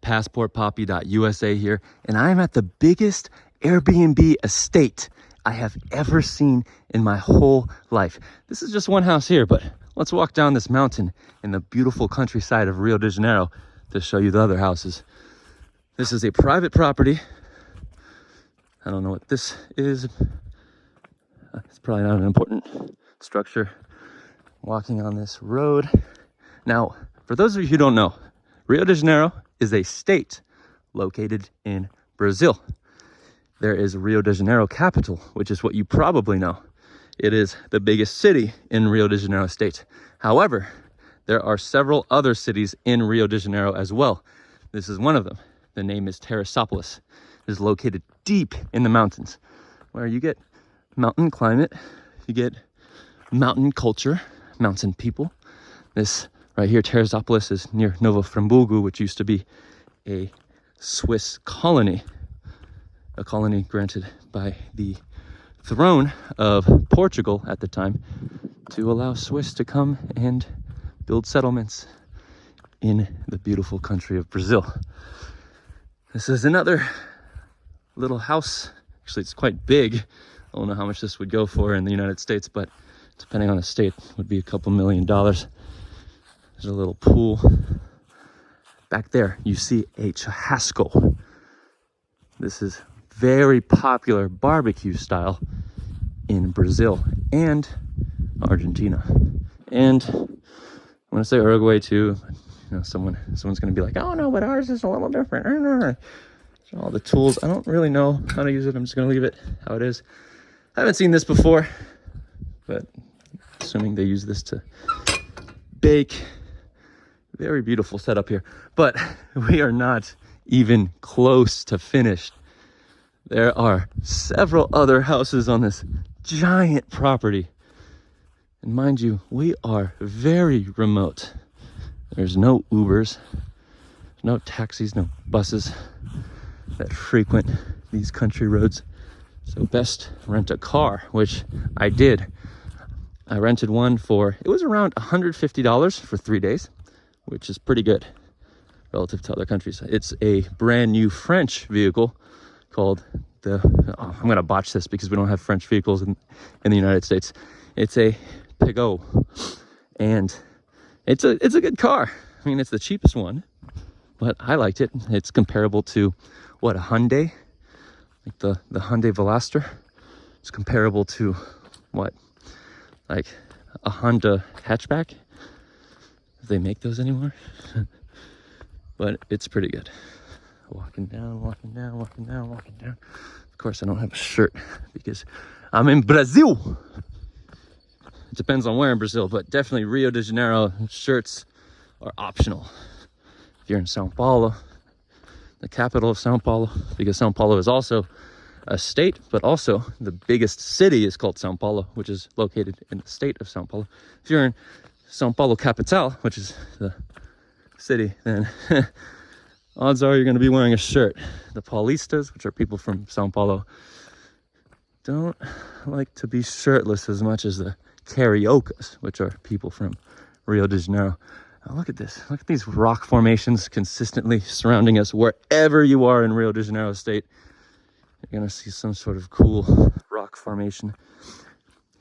passportpapi.usa here, and I'm at the biggest Airbnb estate I have ever seen in my whole life. This is just one house here, but let's walk down this mountain in the beautiful countryside of Rio de Janeiro to show you the other houses. This is a private property. I don't know what this is. It's probably not an important structure. Walking on this road. Now, for those of you who don't know, Rio de Janeiro is a state located in Brazil. There is Rio de Janeiro capital, which is what you probably know. It is the biggest city in Rio de Janeiro state. However, there are several other cities in Rio de Janeiro as well. This is one of them. The name is Teresópolis. It is located deep in the mountains, where you get mountain climate, you get mountain culture, mountain people. This right here, Teresópolis, is near Novo Friburgo, which used to be a Swiss colony. A colony granted by the throne of Portugal at the time to allow Swiss to come and build settlements in the beautiful country of Brazil. This is another little house. Actually, it's quite big. I don't know how much this would go for in the United States, but depending on the state, it would be a couple $1 million. There's a little pool. Back there, you see a churrasco. This is very popular barbecue style in Brazil and Argentina. And I want to say Uruguay too. You know, someone's going to be like, oh no, but ours is a little different. So all the tools, I don't really know how to use it. I'm just going to leave it how it is. I haven't seen this before, but assuming they use this to bake. Very beautiful setup here, but we are not even close to finished. There are several other houses on this giant property. And mind you, we are very remote. There's no Ubers, no taxis, no buses that frequent these country roads. So best rent a car, which I did. I rented one for, it was around $150 for 3 days, which is pretty good relative to other countries. It's a brand new French vehicle called I'm going to botch this because we don't have French vehicles in the United States. It's a Peugeot, and it's a good car. I mean, it's the cheapest one, but I liked it. It's comparable to what, a Hyundai, like the Hyundai Veloster. It's comparable to what, like a Honda hatchback, if they make those anymore. But it's pretty good. Walking down. Of course, I don't have a shirt because I'm in Brazil. It depends on where in Brazil, but definitely Rio de Janeiro shirts are optional. If you're in Sao Paulo, the capital of Sao Paulo, because Sao Paulo is also a state, but also the biggest city is called Sao Paulo, which is located in the state of Sao Paulo. If you're in Sao Paulo capital, which is the city, then odds are you're going to be wearing a shirt. The Paulistas, which are people from Sao Paulo, don't like to be shirtless as much as the Cariocas, which are people from Rio de Janeiro. Now look at this. Look at these rock formations consistently surrounding us. Wherever you are in Rio de Janeiro state, you're going to see some sort of cool rock formation.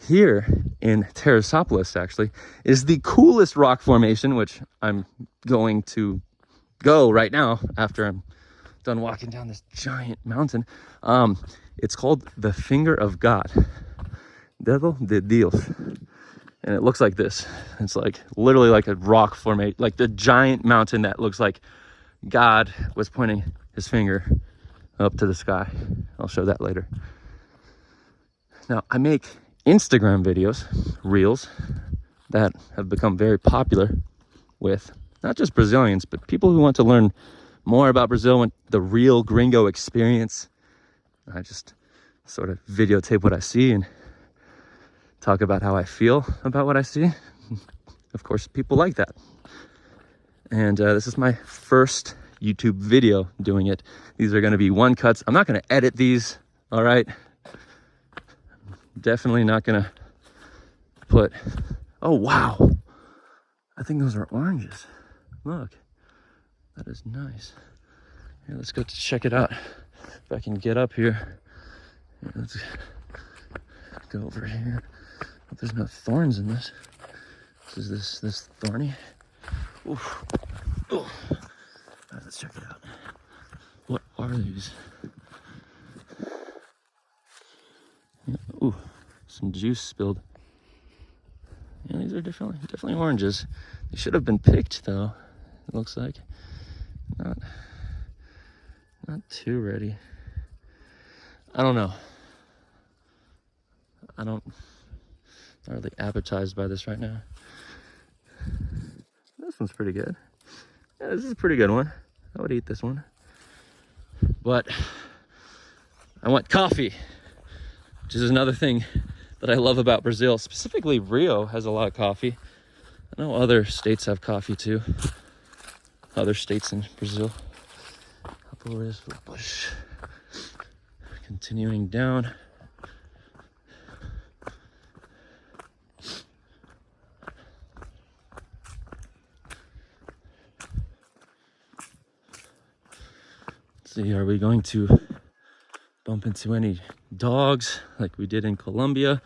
Here in Teresópolis, actually, is the coolest rock formation, which I'm going to go right now after I'm done walking down this giant mountain. It's called the Finger of God, Dedo de Dios, and it looks like this. It's like literally like a rock formation, like the giant mountain that looks like God was pointing his finger up to the sky. I'll show that later. Now, I make Instagram videos, reels, that have become very popular with not just Brazilians, but people who want to learn more about Brazil, want the real gringo experience. I just sort of videotape what I see and talk about how I feel about what I see. Of course, people like that. And this is my first YouTube video doing it. These are going to be one cuts. I'm not going to edit these, all right? Definitely not going to put, oh, wow. I think those are oranges. Look, that is nice. Here, let's go check it out. If I can get up here. Let's go over here. Hope there's no thorns in this. Is this thorny? Oof. Oh. All right, let's check it out. What are these? Ooh, some juice spilled. Yeah, these are definitely oranges. They should have been picked though. It looks like not too ready. I don't know. I'm not really appetized by this right now. This one's pretty good. Yeah, this is a pretty good one. I would eat this one. But I want coffee, which is another thing that I love about Brazil. Specifically, Rio has a lot of coffee. I know other states have coffee too. Other states in Brazil. Continuing down. Let's see, are we going to bump into any dogs like we did in Colombia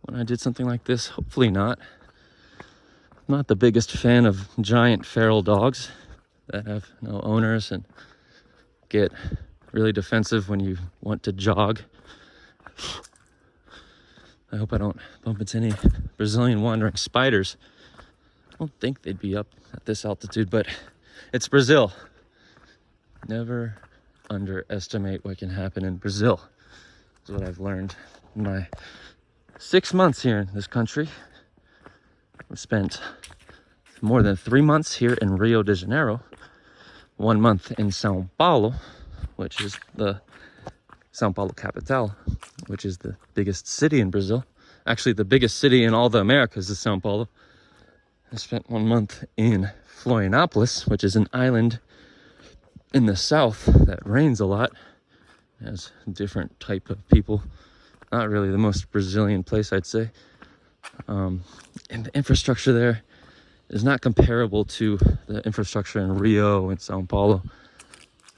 when I did something like this? Hopefully not. I'm not the biggest fan of giant feral dogs that have no owners and get really defensive when you want to jog. I hope I don't bump into any Brazilian wandering spiders. I don't think they'd be up at this altitude, but it's Brazil. Never underestimate what can happen in Brazil. That's what I've learned in my 6 months here in this country. I've spent more than 3 months here in Rio de Janeiro, 1 month in São Paulo, which is the São Paulo capital, which is the biggest city in Brazil. Actually, the biggest city in all the Americas is São Paulo. I spent 1 month in Florianópolis, which is an island in the south that rains a lot. It has a different type of people. Not really the most Brazilian place, I'd say. And the infrastructure there is not comparable to the infrastructure in Rio and Sao Paulo.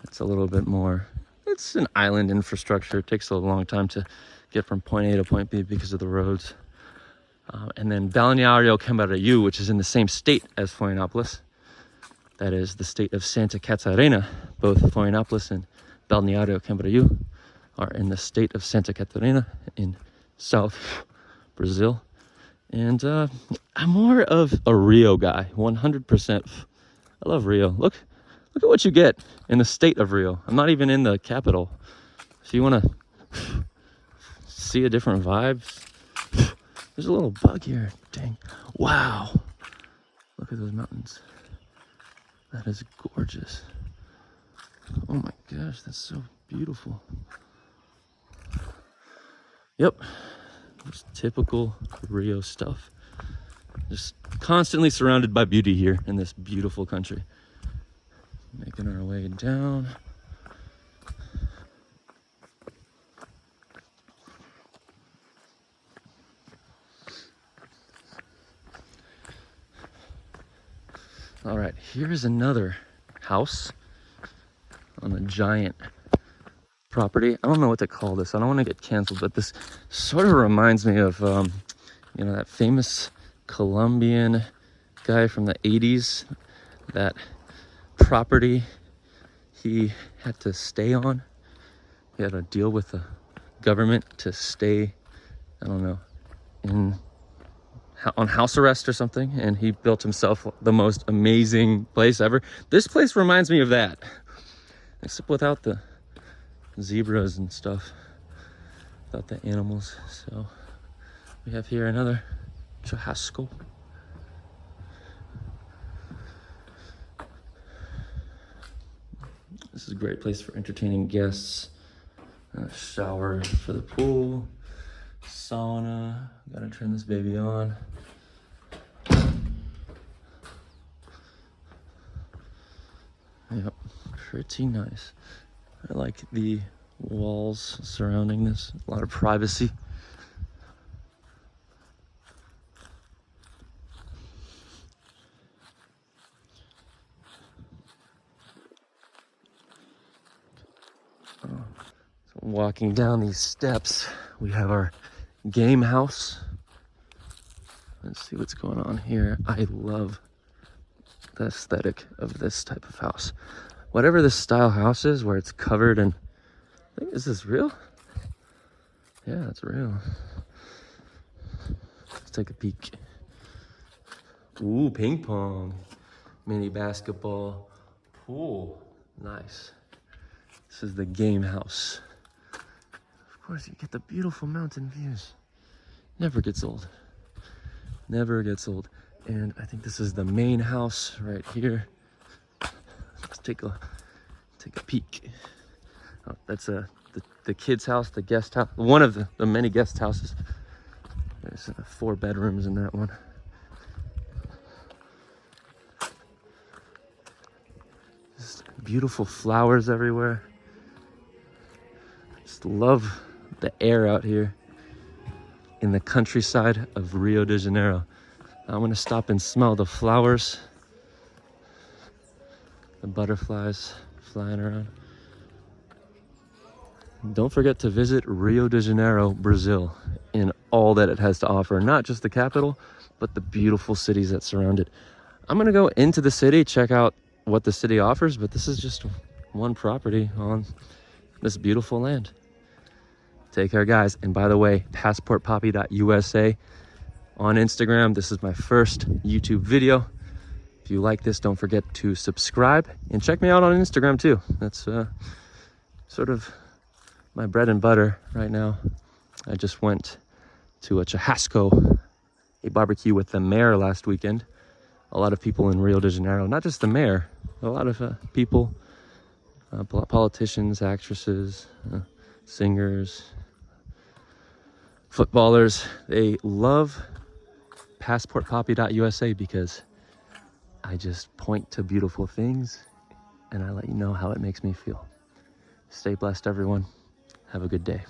It's a little bit more, it's an island infrastructure. It takes a long time to get from point A to point B because of the roads. And then Balneário Camboriú, which is in the same state as Florianópolis. That is the state of Santa Catarina. Both Florianópolis and Balneário Camboriú are in the state of Santa Catarina in South Brazil. And I'm more of a Rio guy, 100%. I love Rio. Look at what you get in the state of Rio. I'm not even in the capital. If you want to see a different vibe, there's a little bug here. Dang. Wow. Look at those mountains. That is gorgeous. Oh my gosh, that's so beautiful. Yep. Just typical Rio stuff. Just constantly surrounded by beauty here in this beautiful country. Making our way down. All right, here's another house on a giant property. I don't know what to call this. I don't want to get canceled, but this sort of reminds me of, that famous Colombian guy from the 80s, that property he had to stay on. He had a deal with the government to stay, I don't know, on house arrest or something, and he built himself the most amazing place ever. This place reminds me of that, except without the zebras and stuff, without the animals. So we have here another churrasco. This is a great place for entertaining guests. A shower for the pool, sauna. Gotta turn this baby on. Yep, pretty nice. I like the walls surrounding this. A lot of privacy. Walking down these steps, we have our game house. Let's see what's going on here. I love the aesthetic of this type of house. Whatever this style house is, where it's covered in, is this real? Yeah, it's real. Let's take a peek. Ooh, ping pong, mini basketball, pool, nice. This is the game house. Of course, you get the beautiful mountain views. Never gets old. Never gets old. And I think this is the main house right here. Let's take a peek. Oh, that's the kids' house, the guest house, one of the many guest houses. There's 4 bedrooms in that one. Just beautiful flowers everywhere. Just love the air out here in the countryside of Rio de Janeiro. I'm gonna stop and smell the flowers, the butterflies flying around. Don't forget to visit Rio de Janeiro, Brazil, in all that it has to offer. Not just the capital, but the beautiful cities that surround it. I'm gonna go into the city, check out what the city offers, but this is just one property on this beautiful land. Take care, guys. And by the way, passportpapi.usa on Instagram. This is my first YouTube video. If you like this, don't forget to subscribe and check me out on Instagram too. That's sort of my bread and butter right now. I just went to a churrasco, a barbecue with the mayor last weekend. A lot of people in Rio de Janeiro, not just the mayor, a lot of people, politicians, actresses, singers, footballers. They love passportpapi.usa because I just point to beautiful things and I let you know how it makes me feel. Stay blessed, everyone. Have a good day.